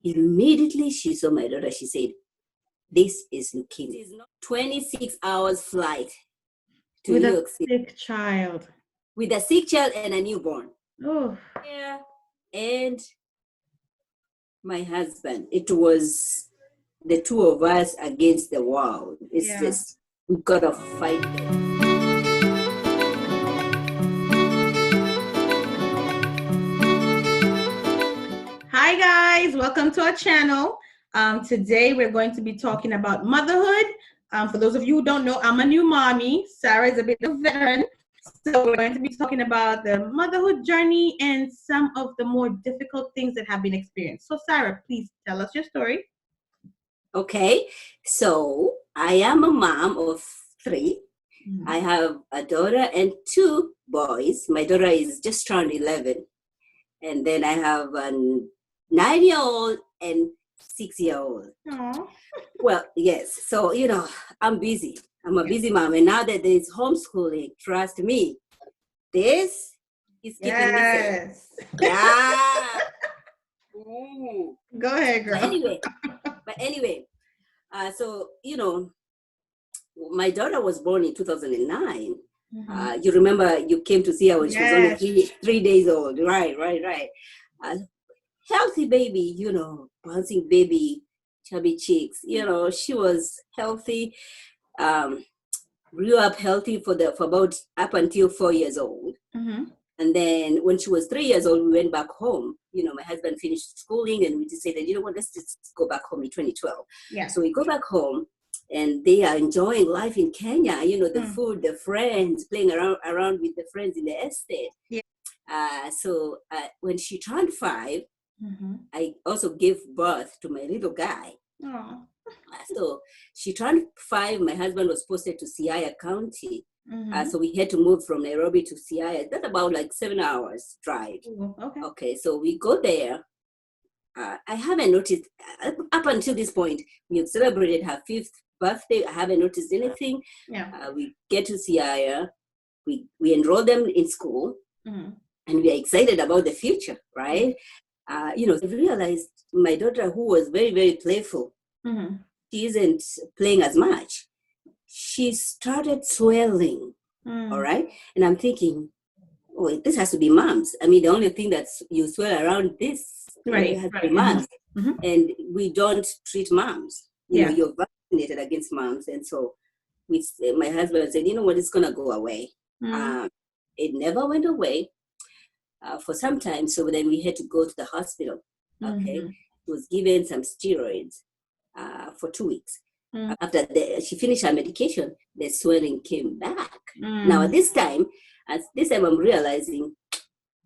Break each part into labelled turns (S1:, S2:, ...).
S1: Immediately she saw my daughter, she said, this is leukemia. 26 hours flight to
S2: With
S1: New
S2: a
S1: York City.
S2: sick child.
S1: With a sick child and a newborn.
S2: Oh.
S1: Yeah. And my husband. It was the two of us against the world. It's just, we've got to fight.
S2: Hi guys, welcome to our channel. Today we're going to be talking about motherhood. For those of you who don't know, I'm a new mommy. Sarah is a bit of a veteran. So we're going to be talking about the motherhood journey and some of the more difficult things that have been experienced. So Sarah, please tell us your story.
S1: Okay, so I am a mom of 3. I have a daughter and 2 boys. My daughter is just turned 11. And then I have a 9-year-old and 6-year-old.
S2: Aww.
S1: Well, yes. So, I'm busy. I'm a busy mom. And now that there's homeschooling, trust me, this is keeping me safe. Yeah.
S2: Go ahead, girl.
S1: But anyway, so, my daughter was born in 2009. You remember you came to see her when she was only 3 days old. Right. Healthy baby, bouncing baby, chubby cheeks. She was healthy, grew up healthy for about up until 4 years old. And then when she was 3 years old, we went back home. My husband finished schooling and we decided, let's just go back home in 2012.
S2: Yeah.
S1: So we go back home and they are enjoying life in Kenya, the food, the friends, playing around with the friends in the estate. Yeah. So when she turned 5, I also gave birth to my little guy. So she turned 5. My husband was posted to Siaya County. So we had to move from Nairobi to Siaya. That's about like 7 hours drive. Okay, so we go there. I haven't noticed, up until this point, we have celebrated her 5th birthday. I haven't noticed anything. Yeah. We get to Siaya. We enroll them in school. And we are excited about the future, right? I realized my daughter, who was very, very playful, she isn't playing as much. She started swelling, all right? And I'm thinking, oh, this has to be mumps. I mean, the only thing that you swell around this has to be mumps. And we don't treat mumps. You're vaccinated against mumps. And so my husband said, you know what, it's going to go away. It never went away for some time. So then we had to go to the hospital. Okay. She was given some steroids for 2 weeks. After she finished her medication, the swelling came back. Now at this time I'm realizing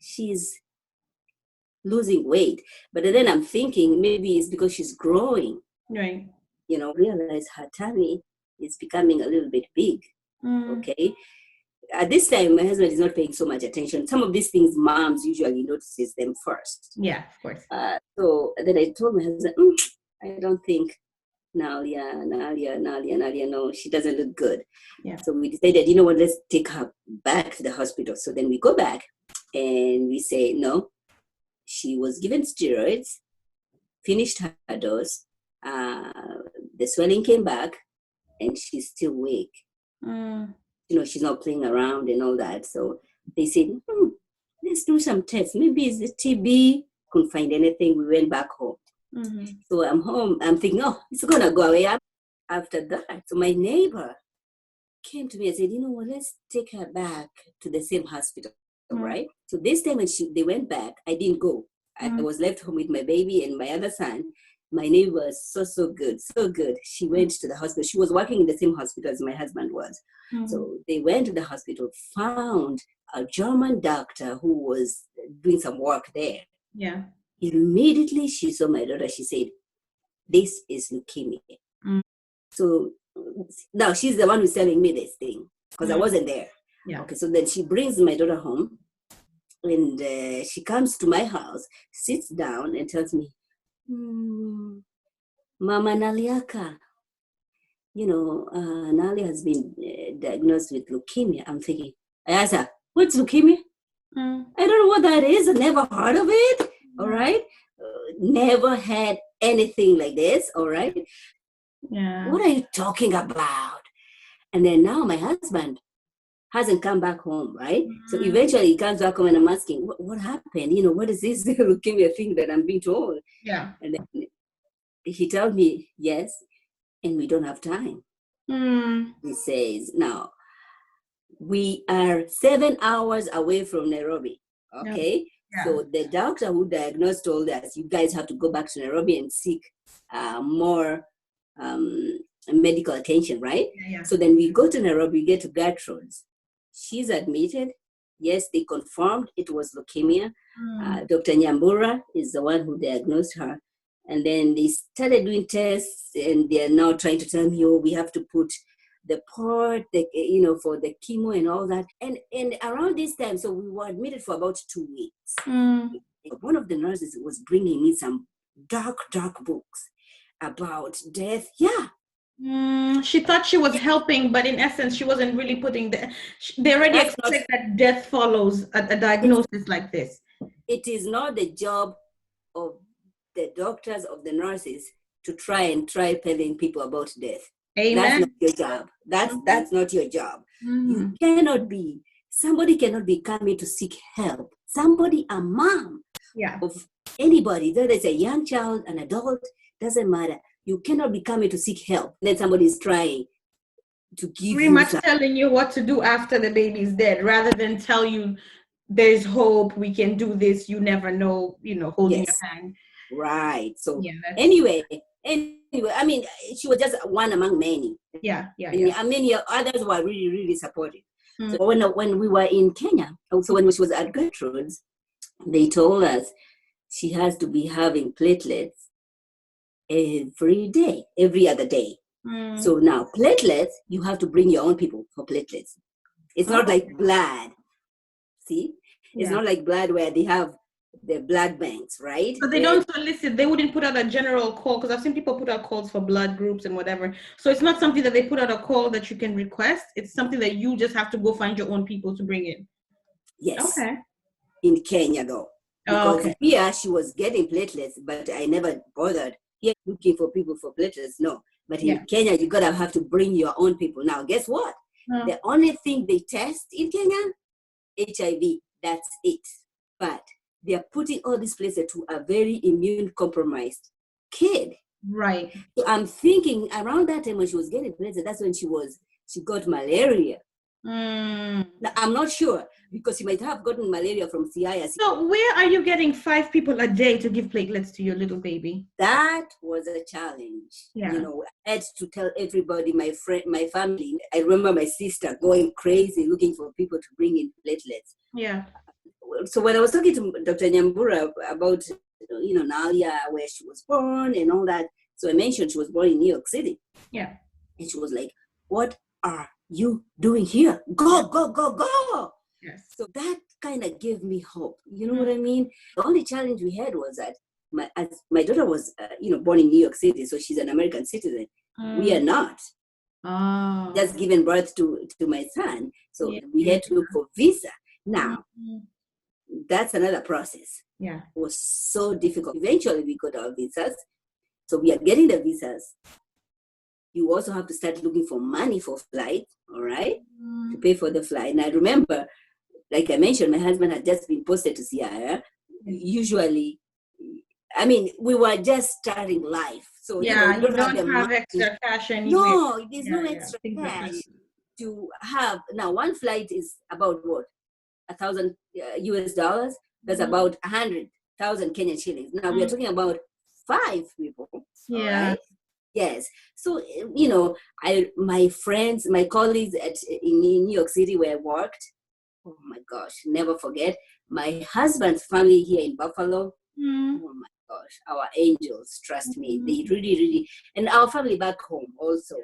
S1: she's losing weight. But then I'm thinking maybe it's because she's growing. Right. Realize her tummy is becoming a little bit big. Okay. At this time, my husband is not paying so much attention. Some of these things, moms usually notices them first. Yeah, of course. So then I told my husband, I don't think Nalia, no, she doesn't look good. Yeah. So we decided, let's take her back to the hospital. So then we go back and we say, no, she was given steroids, finished her dose, the swelling came back, and she's still weak. She's not playing around and all that. So they said, let's do some tests. Maybe it's the TB. Couldn't find anything. We went back home. So I'm home. I'm thinking, it's going to go away after that. So my neighbor came to me and said, let's take her back to the same hospital, right? So this time when they went back, I didn't go. I was left home with my baby and my other son. My neighbor was so good. She went to the hospital. She was working in the same hospital as my husband was. So they went to the hospital, found a German doctor who was doing some work there. Yeah. Immediately she saw my daughter. She said, this is leukemia. So now she's the one who's telling me this thing because I wasn't there. Yeah. Okay, so then she brings my daughter home and she comes to my house, sits down and tells me, Mama Naliaka, Nalia has been diagnosed with leukemia. I'm thinking, I asked her, what's leukemia? I don't know what that is. I never heard of it. All right. never had anything like this, all right?
S2: Yeah.
S1: What are you talking about? And then now my husband hasn't come back home, right? So eventually he comes back home and I'm asking, what happened? What is this leukemia thing that I'm being told?
S2: Yeah.
S1: And then he tells me, yes, and we don't have time. He says, now, we are 7 hours away from Nairobi, okay? Yeah. So the doctor who diagnosed told us, you guys have to go back to Nairobi and seek more medical attention, right? Yeah. So then we go to Nairobi, we get to Gertrude's. She's admitted. Yes, they confirmed it was leukemia. Dr. Nyambura is the one who diagnosed her. And then they started doing tests, and they're now trying to tell me, oh, we have to put the port, for the chemo and all that. And around this time, so we were admitted for about 2 weeks. One of the nurses was bringing me some dark books about death. Yeah.
S2: She thought she was helping, but in essence, she wasn't really putting they already expect that death follows a diagnosis like this.
S1: It is not the job of the doctors, of the nurses, to try telling people about death.
S2: Amen.
S1: That's not your job. That's not your job. You cannot be, somebody cannot be coming to seek help. Somebody, a mom of anybody, whether it's a young child, an adult, doesn't matter. You cannot be coming to seek help. Then somebody is trying to give
S2: pretty much telling you what to do after the baby's dead, rather than tell you there's hope, we can do this, you never know, holding your hand.
S1: Right. So anyway, I mean, she was just one among many.
S2: Yeah.
S1: And many others were really, really supportive. So when we were in Kenya, also when she was at Gertrude's, they told us she has to be having platelets every day, every other day. So now platelets, you have to bring your own people for platelets. It's not like blood. See? It's not like blood where they have the blood banks, right?
S2: So they don't solicit, they wouldn't put out a general call, because I've seen people put out calls for blood groups and whatever. So it's not something that they put out a call that you can request. It's something that you just have to go find your own people to bring in.
S1: Yes.
S2: Okay.
S1: In Kenya though. Because here she was getting platelets, but I never bothered here looking for people for platelets. No. But in Kenya, you gotta have to bring your own people. Now, guess what? The only thing they test in Kenya, HIV. That's it. But they are putting all these platelets to a very immune compromised kid.
S2: Right.
S1: So I'm thinking around that time when she was getting platelets, that's when she got malaria. Now, I'm not sure, because she might have gotten malaria from CIS.
S2: So where are you getting 5 people a day to give platelets to your little baby?
S1: That was a challenge. Yeah. I had to tell everybody, my family. I remember my sister going crazy looking for people to bring in platelets.
S2: Yeah.
S1: So when I was talking to Dr. Nyambura about, Nalia, where she was born and all that, so I mentioned she was born in New York City.
S2: Yeah.
S1: And she was like, what are you doing here? Go. Yes. So that kind of gave me hope. You know what I mean? The only challenge we had was that my daughter was, born in New York City, so she's an American citizen. We are not. Just given birth to my son. So we had to look for visa. Now, that's another process.
S2: Yeah.
S1: It was so difficult. Eventually, we got our visas. So we are getting the visas. You also have to start looking for money for flight, all right, to pay for the flight. And I remember, like I mentioned, my husband had just been posted to CIR. Usually, I mean, we were just starting life. So
S2: you don't have extra cash anyway.
S1: No, there's no extra cash to have. Now, one flight is about what? $1,000 US. That's about 100,000 Kenyan shillings. Now we are talking about 5 people.
S2: Yeah.
S1: Right? Yes. So, my friends, my colleagues in New York City where I worked, oh my gosh, never forget. My husband's family here in Buffalo, oh my gosh, our angels, trust me. They really, really, and our family back home also,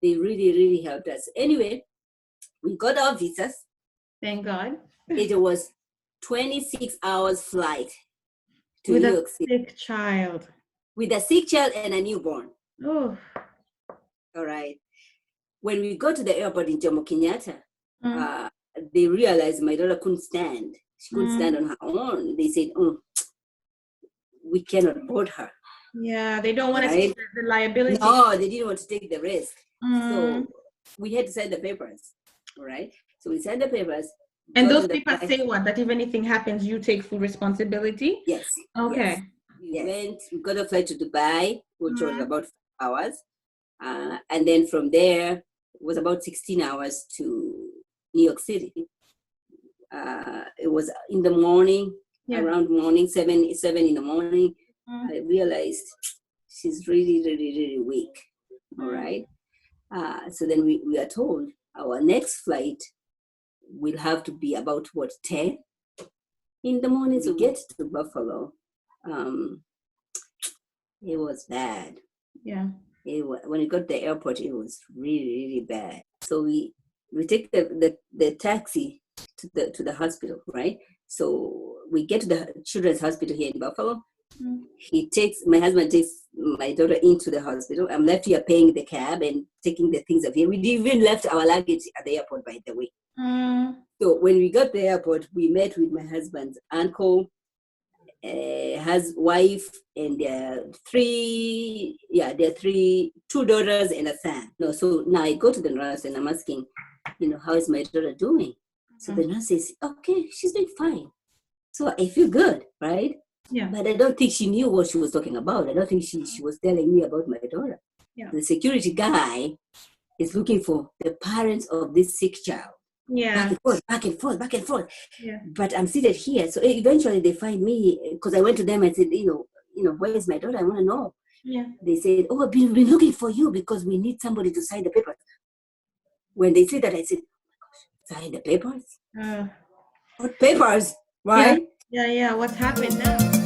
S1: they really, really helped us. Anyway, we got our visas.
S2: Thank God.
S1: It was 26 hours flight to New York City.
S2: With a sick child.
S1: With a sick child and a newborn.
S2: Oh.
S1: All right. When we got to the airport in Jomo Kenyatta, they realized my daughter couldn't stand. She couldn't stand on her own. They said, we cannot board her.
S2: Yeah, they don't want to take the liability.
S1: No, they didn't want to take the risk. So we had to sign the papers, right? So we signed the papers.
S2: And those papers say what? That if anything happens, you take full responsibility?
S1: Yes.
S2: Okay.
S1: Yes. We got a flight to Dubai, which was about 5 hours. And then from there, it was about 16 hours to New York City. It was in the morning, around morning, 7 in the morning. I realized she's really, really, really weak. All right. So then we are told our next flight will have to be about 10 in the morning to get to Buffalo. It was bad.
S2: Yeah.
S1: When we got to the airport, it was really, really bad. So we take the taxi to the hospital, right? So we get to the children's hospital here in Buffalo. My husband takes my daughter into the hospital. I'm left here paying the cab and taking the things of here. We even left our luggage at the airport, by the way. So when we got to the airport, we met with my husband's uncle, his wife, and their two daughters and a son. No, so now I go to the nurse and I'm asking, how is my daughter doing? So the nurse says, okay, she's doing fine. So I feel good, right?
S2: Yeah.
S1: But I don't think she knew what she was talking about. I don't think she was telling me about my daughter.
S2: Yeah.
S1: The security guy is looking for the parents of this sick child.
S2: Yeah.
S1: Back and forth.
S2: Yeah.
S1: But I'm seated here. So eventually they find me, because I went to them and said, where is my daughter? I want to know.
S2: Yeah.
S1: They said, oh, we've been looking for you because we need somebody to sign the papers. When they said that, I said, oh my gosh, sign the papers? What papers? Right?
S2: Yeah. What's happened now?